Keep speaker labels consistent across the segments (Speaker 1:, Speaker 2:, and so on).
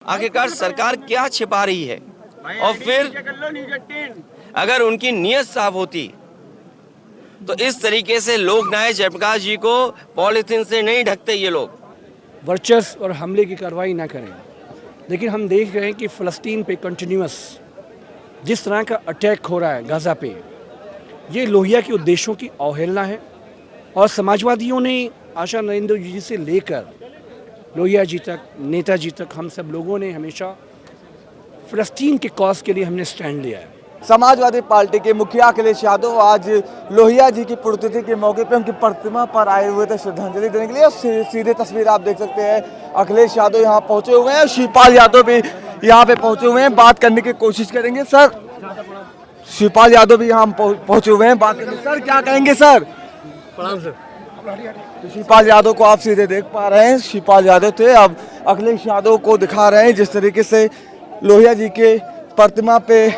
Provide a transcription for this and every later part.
Speaker 1: आखिरकार सरकार क्या छिपा रही है? और फिर अगर उनकी नीयत साफ होती तो इस तरीके से लोकनायक जयप्रकाश जी को पॉलिथीन से नहीं ढकते ये लोग।
Speaker 2: वर्चस्व और हमले की कार्रवाई ना करें, लेकिन हम देख रहे हैं कि फ़लस्तीन पे कंटिन्यूअस जिस तरह का अटैक हो रहा है गाज़ा पे, ये लोहिया के उद्देश्यों की अवहेलना है। और समाजवादियों ने आशा नरेंद्र जी से लेकर लोहिया जी तक, नेताजी तक, हम सब लोगों ने हमेशा फ़लस्तीन के कॉज के लिए हमने स्टैंड लिया है।
Speaker 3: समाजवादी पार्टी के मुखिया अखिलेश यादव आज लोहिया जी की पुण्यतिथि के मौके पर उनकी प्रतिमा पर आए हुए थे श्रद्धांजलि देने के लिए। सीधे तस्वीर आप देख सकते हैं, अखिलेश यादव यहाँ पहुंचे हुए हैं, शिवपाल यादव भी यहाँ पे पहुंचे हुए हैं, बात करने की कोशिश करेंगे। सर, शिवपाल यादव भी यहाँ पहुंचे हुए हैं, बात करेंगे। सर, क्या कहेंगे? सर, प्रणाम सर। तो शिवपाल यादव को आप सीधे देख पा रहे हैं, शिवपाल यादव थे, अब अखिलेश यादव को दिखा रहे हैं जिस तरीके से लोहिया जी के प्रतिमा पे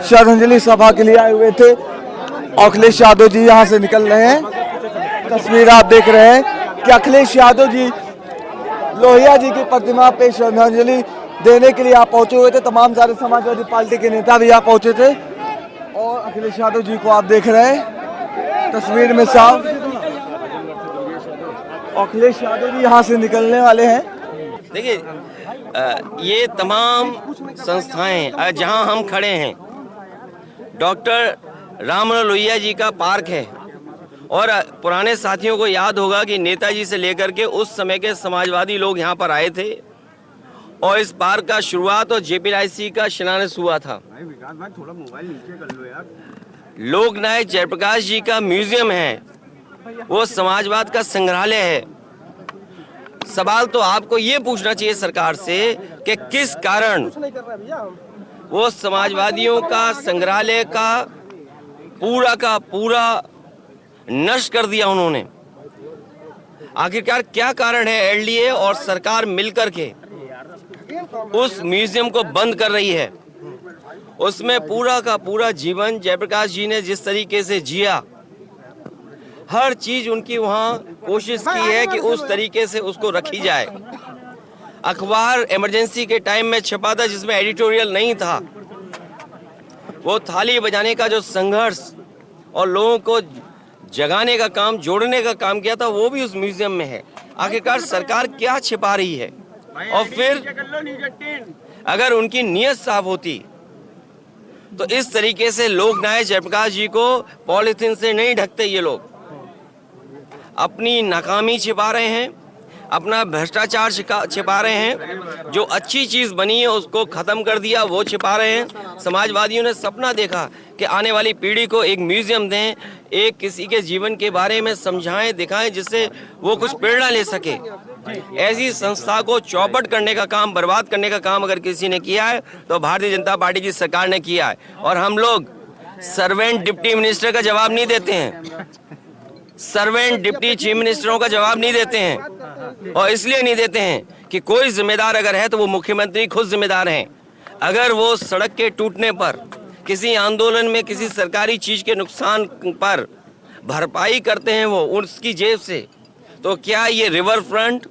Speaker 3: श्रद्धांजलि सभा के लिए आए हुए थे। अखिलेश यादव जी यहाँ से निकल रहे हैं, तस्वीर आप देख रहे हैं कि अखिलेश यादव जी लोहिया जी की प्रतिमा पे श्रद्धांजलि देने के लिए यहाँ पहुंचे हुए थे। तमाम सारे समाजवादी पार्टी के नेता भी यहाँ पहुंचे थे और अखिलेश यादव जी को आप देख रहे हैं तस्वीर में साफ। अखिलेश यादव जी यहाँ से निकलने वाले हैं।
Speaker 1: देखिए, ये तमाम संस्थाएं जहां हम खड़े हैं, डॉक्टर राममनोहर लोहिया जी का पार्क है। और पुराने साथियों को याद होगा कि नेताजी से लेकर के उस समय के समाजवादी लोग यहाँ पर आए थे और इस पार्क का शुरुआत और जेपीआईसी का शिलान्यास हुआ था। लोकनायक जयप्रकाश जी का म्यूजियम है, वो समाजवाद का संग्रहालय है। सवाल तो आपको ये पूछना चाहिए सरकार से कि किस कारण वो समाजवादियों का संग्रहालय का पूरा नष्ट कर दिया उन्होंने। आखिरकार क्या कारण है? एलडीए और सरकार मिलकर के उस म्यूजियम को बंद कर रही है। उसमें पूरा का पूरा जीवन जयप्रकाश जी ने जिस तरीके से जिया, हर चीज उनकी वहां कोशिश की है कि उस तरीके से उसको रखी जाए। अखबार इमरजेंसी के टाइम में छपा था जिसमें एडिटोरियल नहीं था। वो थाली बजाने का जो संघर्ष और लोगों को जगाने का काम, जोड़ने का काम किया था, वो भी उस म्यूजियम में है। आखिरकार सरकार क्या छिपा रही है? और फिर अगर उनकी नीयत साफ होती तो इस तरीके से लोकनायक जयप्रकाश जी को पॉलिथीन से नहीं ढकते ये लोग। अपनी नाकामी छिपा रहे हैं, अपना भ्रष्टाचार छिपा रहे हैं, जो अच्छी चीज बनी है उसको खत्म कर दिया वो छिपा रहे हैं। समाजवादियों ने सपना देखा कि आने वाली पीढ़ी को एक म्यूजियम दें, एक किसी के जीवन के बारे में समझाएं, दिखाएं, जिससे वो कुछ प्रेरणा ले सके। ऐसी संस्था को चौपट करने का काम, बर्बाद करने का काम अगर किसी ने किया है तो भारतीय जनता पार्टी की सरकार ने किया है। और हम लोग सर्वेंट डिप्टी मिनिस्टर का जवाब नहीं देते हैं, सर्वेंट डिप्टी चीफ मिनिस्टरों का जवाब नहीं देते हैं। और इसलिए नहीं देते हैं कि कोई जिम्मेदार अगर है तो वो मुख्यमंत्री खुद जिम्मेदार हैं। अगर वो सड़क के टूटने पर, किसी आंदोलन में, किसी सरकारी चीज के नुकसान पर भरपाई करते हैं वो उसकी जेब से, तो क्या ये रिवर फ्रंट,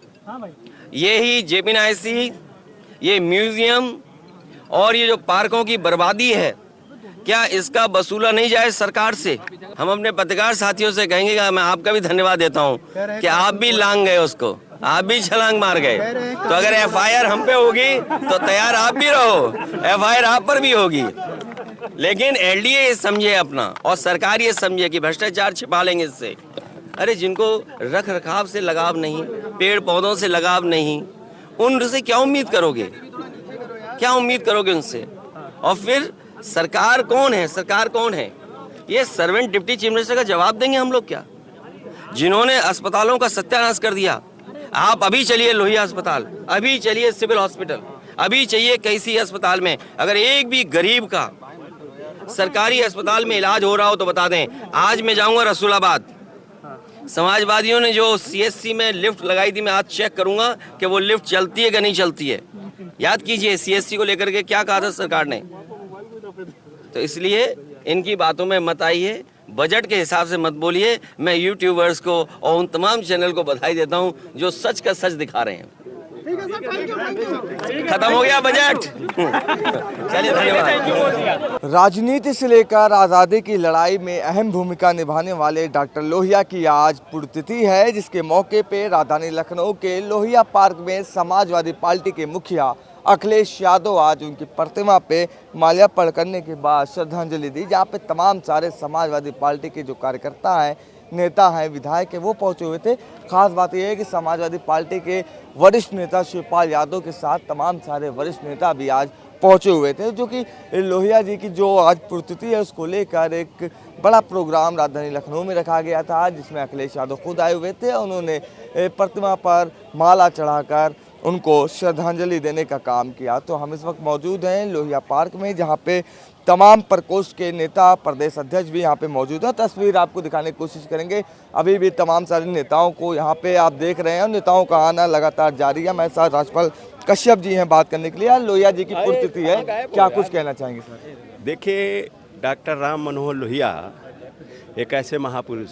Speaker 1: यही जेपीआईसी, ये म्यूजियम और ये जो पार्कों की बर्बादी है, क्या इसका वसूला नहीं जाए सरकार से? हम अपने पत्रकार साथियों से कहेंगे कि मैं आपका भी धन्यवाद देता हूं कि आप भी लांग गए उसको, आप भी छलांग मार गए। तो अगर एफआईआर हम पे होगी तो तैयार आप भी रहो, एफआईआर आप पर भी होगी। लेकिन एलडीए ये समझे अपना और सरकार ये समझे कि भ्रष्टाचार छिपा लेंगे इससे। अरे जिनको रख रखाव से लगाव नहीं, पेड़ पौधों से लगाव नहीं, उनसे क्या उम्मीद करोगे? क्या उम्मीद करोगे उनसे? और फिर सरकार कौन है? सरकार कौन है? ये सर्वेंट डिप्टी चीफ मिनिस्टर का जवाब देंगे हम लोग क्या, जिन्होंने अस्पतालों का सत्यानाश कर दिया। आप अभी चलिए लोहिया अस्पताल, अभी चलिए सिविल हॉस्पिटल, अभी चाहिए कैसी अस्पताल में अगर एक भी गरीब का सरकारी अस्पताल में इलाज हो रहा हो तो बता दें। आज मैं जाऊंगा रसूलाबाद, समाजवादियों ने जो सीएससी में लिफ्ट लगाई थी, मैं आज चेक करूंगा कि वो लिफ्ट चलती है कि नहीं चलती है। याद कीजिए सीएससी को लेकर के क्या कहा था सरकार ने। तो इसलिए इनकी बातों में मत आइए, बजट के हिसाब से मत बोलिए। मैं यूट्यूबर्स को और उन तमाम चैनल को बधाई देता हूं जो सच का सच दिखा रहे हैं। खत्म हो गया बजट। चलिए धन्यवाद।
Speaker 3: राजनीति से लेकर आज़ादी की लड़ाई में अहम भूमिका निभाने वाले डॉक्टर लोहिया की आज पुण्यतिथि है, जिसके मौके पे राजधानी लखनऊ के लोहिया पार्क में समाजवादी पार्टी के मुखिया अखिलेश यादव आज उनकी प्रतिमा पे माल्यार्पण करने के बाद श्रद्धांजलि दी, जहाँ पे तमाम सारे समाजवादी पार्टी के जो कार्यकर्ता हैं, नेता हैं, विधायक हैं, वो पहुंचे हुए थे। खास बात यह है कि समाजवादी पार्टी के वरिष्ठ नेता शिवपाल यादव के साथ तमाम सारे वरिष्ठ नेता भी आज पहुंचे हुए थे, जो कि लोहिया जी की जो आज पुण्यतिथि है उसको लेकर एक बड़ा प्रोग्राम राजधानी लखनऊ में रखा गया था, जिसमें अखिलेश यादव खुद आए हुए थे। उन्होंने प्रतिमा पर माला चढ़ाकर उनको श्रद्धांजलि देने का काम किया। तो हम इस वक्त मौजूद हैं लोहिया पार्क में, जहां पे तमाम प्रकोष्ठ के नेता, प्रदेश अध्यक्ष भी यहां पे मौजूद हैं। तस्वीर आपको दिखाने की कोशिश करेंगे। अभी भी तमाम सारे नेताओं को यहां पे आप देख रहे हैं और नेताओं का आना लगातार जारी है। हमारे साथ राज्यपाल कश्यप जी हैं बात करने के लिए। लोहिया जी की पुण्यतिथि है, क्या कुछ कहना चाहेंगे सर?
Speaker 4: देखिए, डॉक्टर राम मनोहर लोहिया एक ऐसे महापुरुष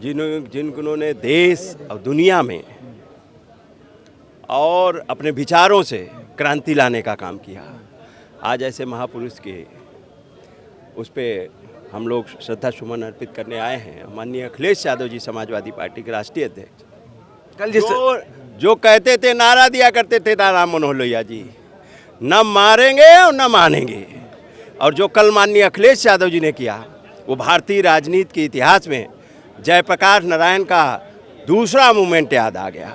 Speaker 4: जिन्होंने देश और दुनिया में और अपने विचारों से क्रांति लाने का काम किया। आज ऐसे महापुरुष के उस पर हम लोग श्रद्धा सुमन अर्पित करने आए हैं। माननीय अखिलेश यादव जी, समाजवादी पार्टी के राष्ट्रीय अध्यक्ष,
Speaker 3: कल
Speaker 4: जो कहते थे, नारा दिया करते थे राम मनोहर लोहिया जी, न मारेंगे और न मानेंगे। और जो कल माननीय अखिलेश यादव जी ने किया, वो भारतीय राजनीति के इतिहास में जयप्रकाश नारायण का दूसरा मूवमेंट याद आ गया।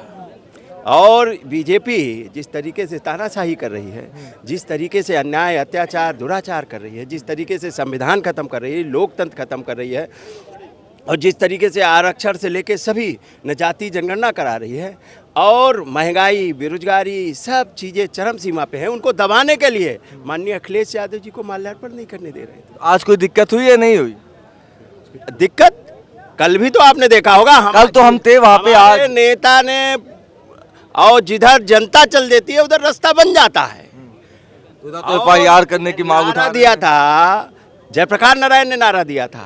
Speaker 4: और बीजेपी जिस तरीके से तानाशाही कर रही है, जिस तरीके से अन्याय, अत्याचार, दुराचार कर रही है, जिस तरीके से संविधान खत्म कर रही है, लोकतंत्र खत्म कर रही है, और जिस तरीके से आरक्षण से लेकर सभी न जाति जनगणना करा रही है, और महंगाई, बेरोजगारी, सब चीज़ें चरम सीमा पे हैं, उनको दबाने के लिए माननीय अखिलेश यादव जी को माल्यार्पण नहीं करने दे रहे थे।
Speaker 3: आज कोई दिक्कत हुई या नहीं हुई?
Speaker 4: दिक्कत कल भी तो आपने देखा होगा।
Speaker 3: कल तो हम थे वहाँ पे। आज
Speaker 4: नेता ने, और जिधर जनता चल देती है उधर रास्ता बन जाता है।
Speaker 3: उधर तो FIR करने की मांग उठा
Speaker 4: दिया था, जयप्रकाश नारायण ने नारा दिया था,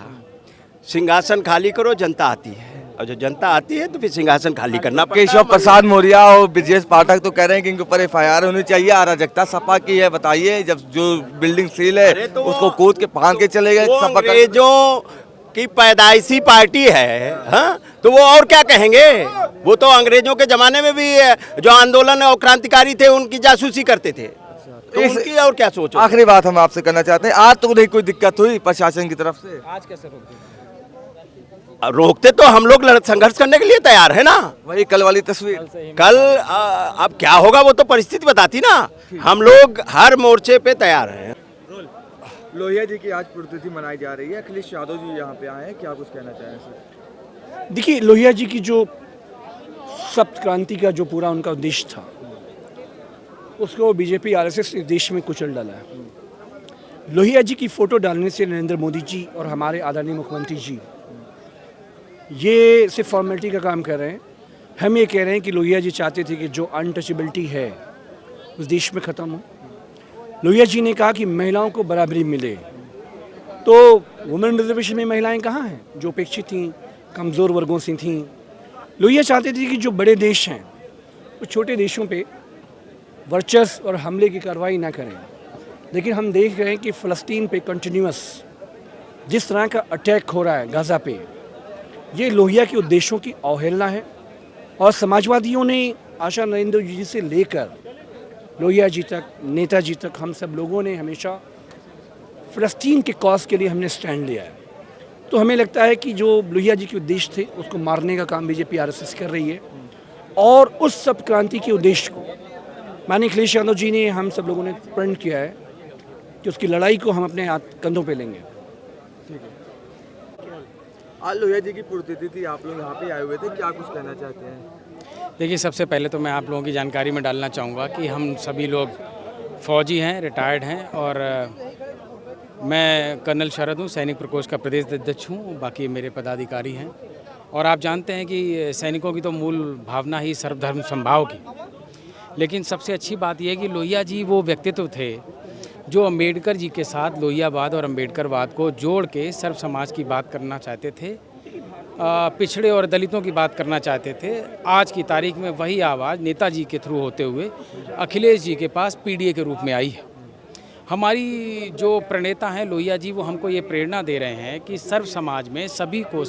Speaker 4: सिंहासन खाली करो, जनता आती है, और जो जनता आती है तो फिर सिंहासन खाली करना पड़ता है।
Speaker 3: केशव प्रसाद मौर्य और ब्रजेश पाठक तो कह रहे हैं कि इनके ऊपर FIR होनी चाहिए। अराजकता सपा की है, बताइए। जब जो बिल्डिंग सील है
Speaker 4: तो
Speaker 3: उसको कूद के फांद के चले गए। सपा
Speaker 4: अंग्रेजों की पैदाइशी पार्टी है, हाँ? तो वो और क्या कहेंगे? वो तो अंग्रेजों के जमाने में भी जो आंदोलन और क्रांतिकारी थे उनकी जासूसी करते थे, तो उनकी और क्या सोचो।
Speaker 3: आखिरी बात हम आपसे करना चाहते हैं, आज तो नहीं कोई दिक्कत हुई प्रशासन की तरफ से?
Speaker 2: आज कैसे
Speaker 4: रोकते तो हम लोग संघर्ष करने के लिए तैयार है ना।
Speaker 3: वही कल वाली तस्वीर।
Speaker 4: कल अब क्या होगा वो तो परिस्थिति बताती ना। हम लोग हर मोर्चे पे तैयार हैं।
Speaker 3: लोहिया जी की आज पुण्यतिथि मनाई जा रही है, अखिलेश यादव जी यहाँ पे आए हैं, क्या कुछ कहना चाहें सर?
Speaker 2: देखिए, लोहिया जी की जो सप्त क्रांति का जो पूरा उनका उद्देश्य था, उसको बीजेपी RSS ने देश में कुचल डाला है। लोहिया जी की फोटो डालने से नरेंद्र मोदी जी और हमारे आदरणीय मुख्यमंत्री जी ये सिर्फ फॉर्मेलिटी का काम कर रहे हैं। हम ये कह रहे हैं कि लोहिया जी चाहते थे कि जो अनटचेबिलिटी है उस देश में ख़त्म हो। लोहिया जी ने कहा कि महिलाओं को बराबरी मिले, तो वुमेन रिजर्वेशन में महिलाएं कहाँ हैं जो अपेक्षित थीं, कमज़ोर वर्गों से थीं। लोहिया चाहते थे कि जो बड़े देश हैं वो छोटे देशों पे वर्चस्व और हमले की कार्रवाई ना करें। लेकिन हम देख रहे हैं कि फ़लस्तीन पे कंटिन्यूस जिस तरह का अटैक हो रहा है गाज़ा पे, ये लोहिया के उद्देश्यों की अवहेलना है। और समाजवादियों ने आशा नरेंद्र जी से लेकर लोहिया जी तक, नेताजी तक, हम सब लोगों ने हमेशा फ़लस्तीन के कॉज के लिए हमने स्टैंड लिया है। तो हमें लगता है कि जो लोहिया जी के उद्देश्य थे उसको मारने का काम बीजेपी RSS कर रही है, और उस सब क्रांति के उद्देश्य को माननीय अखिलेश यादव जी ने, हम सब लोगों ने प्रण किया है कि उसकी लड़ाई को हम अपने कंधों पे लेंगे।
Speaker 3: आज लोहिया जी की पुण्यतिथि थी, आप लोग यहाँ पे आए हुए थे, क्या कुछ कहना चाहते हैं?
Speaker 5: देखिए, सबसे पहले तो मैं आप लोगों की जानकारी में डालना चाहूँगा कि हम सभी लोग फ़ौजी हैं, रिटायर्ड हैं, और मैं कर्नल शरद हूँ, सैनिक प्रकोष्ठ का प्रदेश अध्यक्ष हूँ। बाकी मेरे पदाधिकारी हैं, और आप जानते हैं कि सैनिकों की तो मूल भावना ही सर्वधर्म समभाव की। लेकिन सबसे अच्छी बात यह है कि लोहिया जी वो व्यक्तित्व थे जो अम्बेडकर जी के साथ लोहियावाद और अम्बेडकरवाद को जोड़ के सर्व समाज की बात करना चाहते थे। पिछड़े और दलितों की बात करना चाहते थे, आज की तारीख में वही आवाज़ नेताजी के थ्रू होते हुए अखिलेश जी के पास पीडीए के रूप में आई है। हमारी जो प्रणेता हैं लोहिया जी, वो हमको ये प्रेरणा दे रहे हैं कि सर्व समाज में सभी को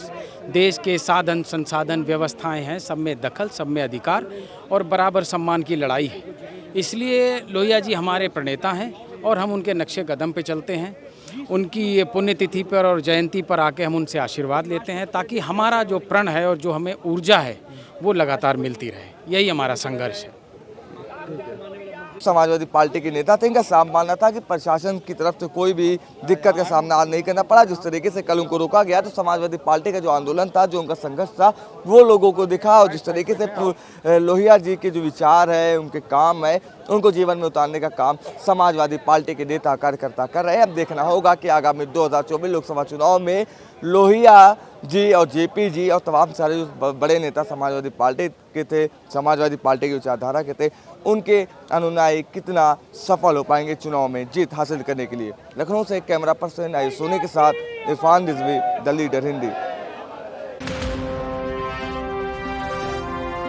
Speaker 5: देश के साधन संसाधन व्यवस्थाएं हैं, सब में दखल, सब में अधिकार और बराबर सम्मान की लड़ाई है। इसलिए लोहिया जी हमारे प्रणेता हैं और हम उनके नक्शे कदम पे चलते हैं। उनकी पुण्यतिथि पर और जयंती पर आके हम उनसे आशीर्वाद लेते हैं, ताकि हमारा जो प्रण है और जो हमें ऊर्जा है वो लगातार मिलती रहे। यही हमारा संघर्ष है।
Speaker 3: समाजवादी पार्टी के नेता थे, इनका साफ मानना था कि प्रशासन की तरफ से कोई भी दिक्कत का सामना आज नहीं करना पड़ा। जिस तरीके से कल उनको रोका गया तो समाजवादी पार्टी का जो आंदोलन था, जो उनका संघर्ष था, वो लोगों को दिखा। और जिस तरीके से लोहिया जी के जो विचार है, उनके काम है, उनको जीवन में उतारने का काम समाजवादी पार्टी के नेता कार्यकर्ता कर रहे हैं। अब देखना होगा कि आगामी 2024 लोकसभा चुनाव में लोहिया जी और जेपी जी और तमाम सारे जो बड़े नेता समाजवादी पार्टी के थे, समाजवादी पार्टी की विचारधारा के थे, उनके अनुयायी कितना सफल हो पाएंगे चुनाव में जीत हासिल करने के लिए। लखनऊ से कैमरा पर्सन आयुष सोनी के साथ इरफान रिजवी, द लीडर हिंदी।